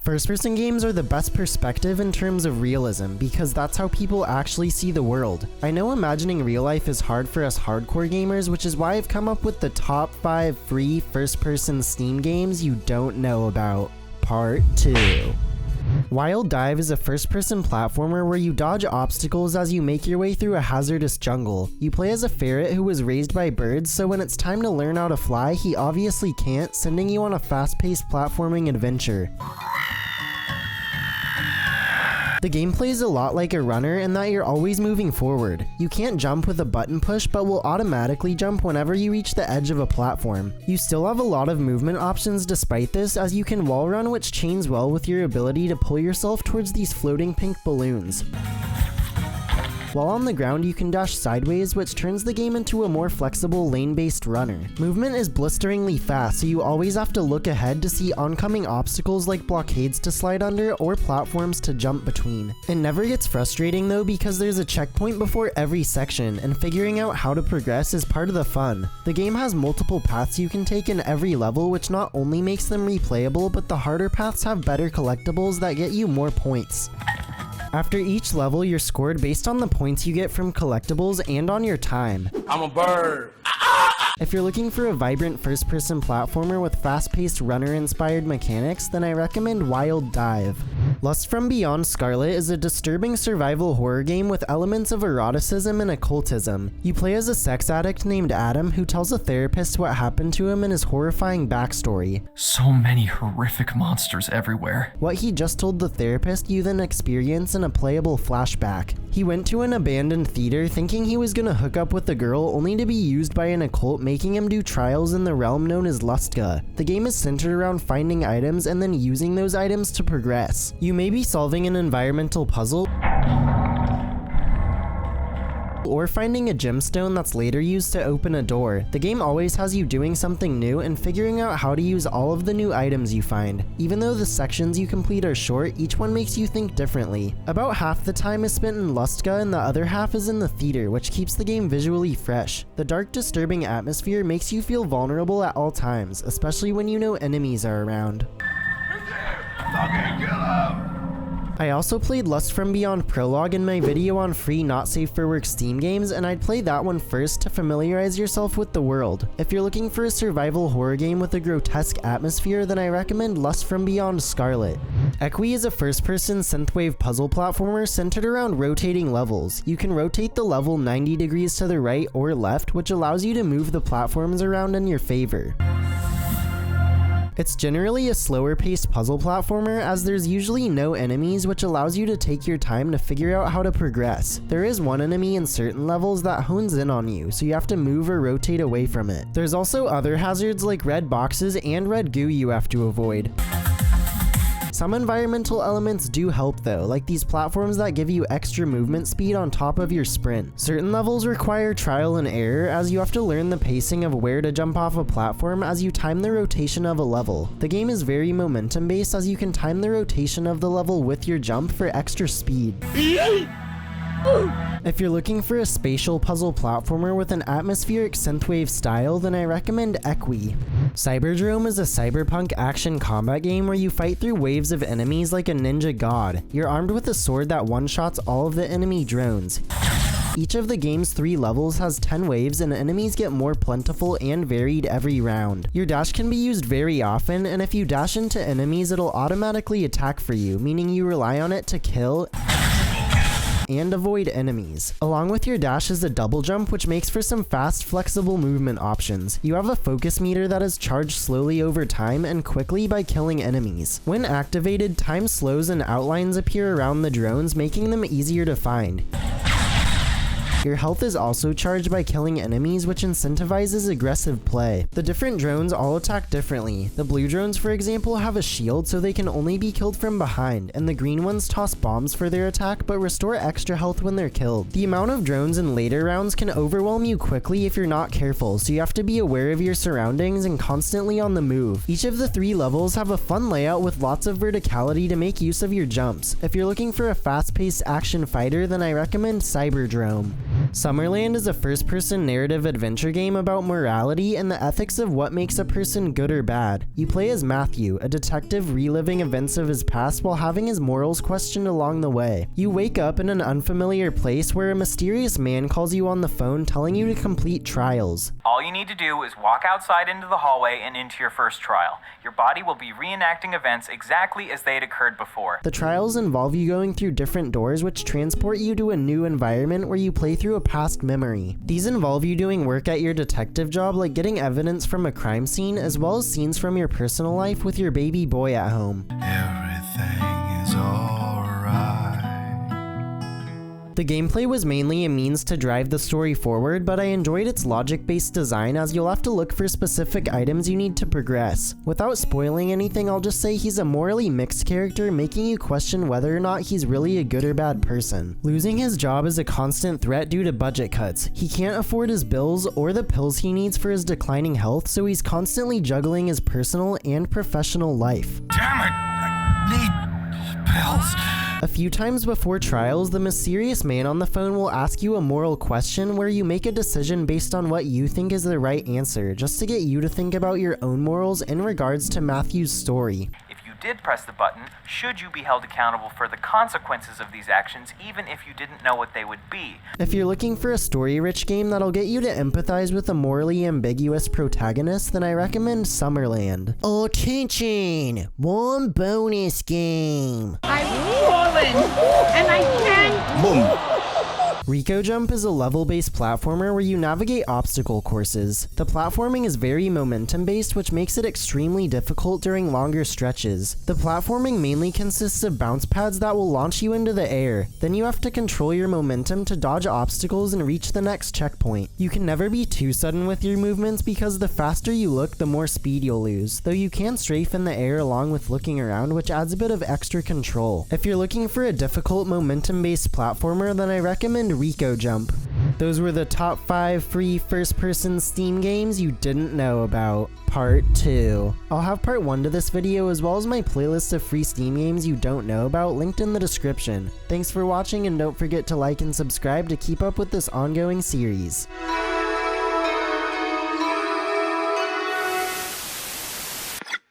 First-person games are the best perspective in terms of realism because that's how people actually see the world. I know imagining real life is hard for us hardcore gamers, which is why I've come up with the top 5 free first-person Steam games you don't know about. Part 2. Wild Dive is a first-person platformer where you dodge obstacles as you make your way through a hazardous jungle. You play as a ferret who was raised by birds, so when it's time to learn how to fly, he obviously can't, sending you on a fast-paced platforming adventure. The gameplay is a lot like a runner in that you're always moving forward. You can't jump with a button push, but will automatically jump whenever you reach the edge of a platform. You still have a lot of movement options despite this, as you can wall run, which chains well with your ability to pull yourself towards these floating pink balloons. While on the ground, you can dash sideways, which turns the game into a more flexible lane-based runner. Movement is blisteringly fast, so you always have to look ahead to see oncoming obstacles like blockades to slide under or platforms to jump between. It never gets frustrating though because there's a checkpoint before every section, and figuring out how to progress is part of the fun. The game has multiple paths you can take in every level, which not only makes them replayable, but the harder paths have better collectibles that get you more points. After each level, you're scored based on the points you get from collectibles and on your time. I'm a bird. If you're looking for a vibrant first-person platformer with fast-paced runner-inspired mechanics, then I recommend Wild Dive. Lust from Beyond Scarlet is a disturbing survival horror game with elements of eroticism and occultism. You play as a sex addict named Adam who tells a therapist what happened to him and his horrifying backstory. So many horrific monsters everywhere. What he just told the therapist you then experience in a playable flashback. He went to an abandoned theater thinking he was gonna hook up with the girl, only to be used by an occult, making him do trials in the realm known as Lustka. The game is centered around finding items and then using those items to progress. You may be solving an environmental puzzle or finding a gemstone that's later used to open a door. The game always has you doing something new and figuring out how to use all of the new items you find. Even though the sections you complete are short, each one makes you think differently. About half the time is spent in Lustka and the other half is in the theater, which keeps the game visually fresh. The dark, disturbing atmosphere makes you feel vulnerable at all times, especially when you know enemies are around. Fucking kill him! I also played Lust from Beyond Prologue in my video on free not safe for work Steam games, and I'd play that one first to familiarize yourself with the world. If you're looking for a survival horror game with a grotesque atmosphere, then I recommend Lust from Beyond Scarlet. Equi is a first-person synthwave puzzle platformer centered around rotating levels. You can rotate the level 90 degrees to the right or left, which allows you to move the platforms around in your favor. It's generally a slower-paced puzzle platformer as there's usually no enemies, which allows you to take your time to figure out how to progress. There is one enemy in certain levels that hones in on you, so you have to move or rotate away from it. There's also other hazards like red boxes and red goo you have to avoid. Some environmental elements do help though, like these platforms that give you extra movement speed on top of your sprint. Certain levels require trial and error as you have to learn the pacing of where to jump off a platform as you time the rotation of a level. The game is very momentum based as you can time the rotation of the level with your jump for extra speed. If you're looking for a spatial puzzle platformer with an atmospheric synthwave style, then I recommend Equi. Cyberdrome is a cyberpunk action combat game where you fight through waves of enemies like a ninja god. You're armed with a sword that one-shots all of the enemy drones. Each of the game's 3 levels has 10 waves and enemies get more plentiful and varied every round. Your dash can be used very often, and if you dash into enemies it'll automatically attack for you, meaning you rely on it to kill and avoid enemies. Along with your dash is a double jump, which makes for some fast, flexible movement options. You have a focus meter that is charged slowly over time and quickly by killing enemies. When activated, time slows and outlines appear around the drones, making them easier to find. Your health is also charged by killing enemies, which incentivizes aggressive play. The different drones all attack differently. The blue drones, for example, have a shield so they can only be killed from behind, and the green ones toss bombs for their attack but restore extra health when they're killed. The amount of drones in later rounds can overwhelm you quickly if you're not careful, so you have to be aware of your surroundings and constantly on the move. Each of the 3 levels have a fun layout with lots of verticality to make use of your jumps. If you're looking for a fast-paced action fighter, then I recommend Cyberdrome. Summerland is a first-person narrative adventure game about morality and the ethics of what makes a person good or bad. You play as Matthew, a detective reliving events of his past while having his morals questioned along the way. You wake up in an unfamiliar place where a mysterious man calls you on the phone telling you to complete trials. All you need to do is walk outside into the hallway and into your first trial. Your body will be reenacting events exactly as they had occurred before. The trials involve you going through different doors which transport you to a new environment where you play through a past memory. These involve you doing work at your detective job, like getting evidence from a crime scene, as well as scenes from your personal life with your baby boy at home. Everything is alright. The gameplay was mainly a means to drive the story forward, but I enjoyed its logic-based design as you'll have to look for specific items you need to progress. Without spoiling anything, I'll just say he's a morally mixed character, making you question whether or not he's really a good or bad person. Losing his job is a constant threat due to budget cuts. He can't afford his bills or the pills he needs for his declining health, so he's constantly juggling his personal and professional life. Damn it! I need pills. A few times before trials, the mysterious man on the phone will ask you a moral question where you make a decision based on what you think is the right answer, just to get you to think about your own morals in regards to Matthew's story. If you did press the button, should you be held accountable for the consequences of these actions, even if you didn't know what they would be? If you're looking for a story-rich game that'll get you to empathize with a morally ambiguous protagonist, then I recommend Summerland. Attention! One bonus game! I've fallen, and I can't. Boom. Rico Jump is a level-based platformer where you navigate obstacle courses. The platforming is very momentum-based, which makes it extremely difficult during longer stretches. The platforming mainly consists of bounce pads that will launch you into the air. Then you have to control your momentum to dodge obstacles and reach the next checkpoint. You can never be too sudden with your movements because the faster you look, the more speed you'll lose, though you can strafe in the air along with looking around, which adds a bit of extra control. If you're looking for a difficult momentum-based platformer, then I recommend Rico Jump. Those were the top 5 free first-person Steam games you didn't know about. Part 2. I'll have part 1 to this video as well as my playlist of free Steam games you don't know about linked in the description. Thanks for watching and don't forget to like and subscribe to keep up with this ongoing series.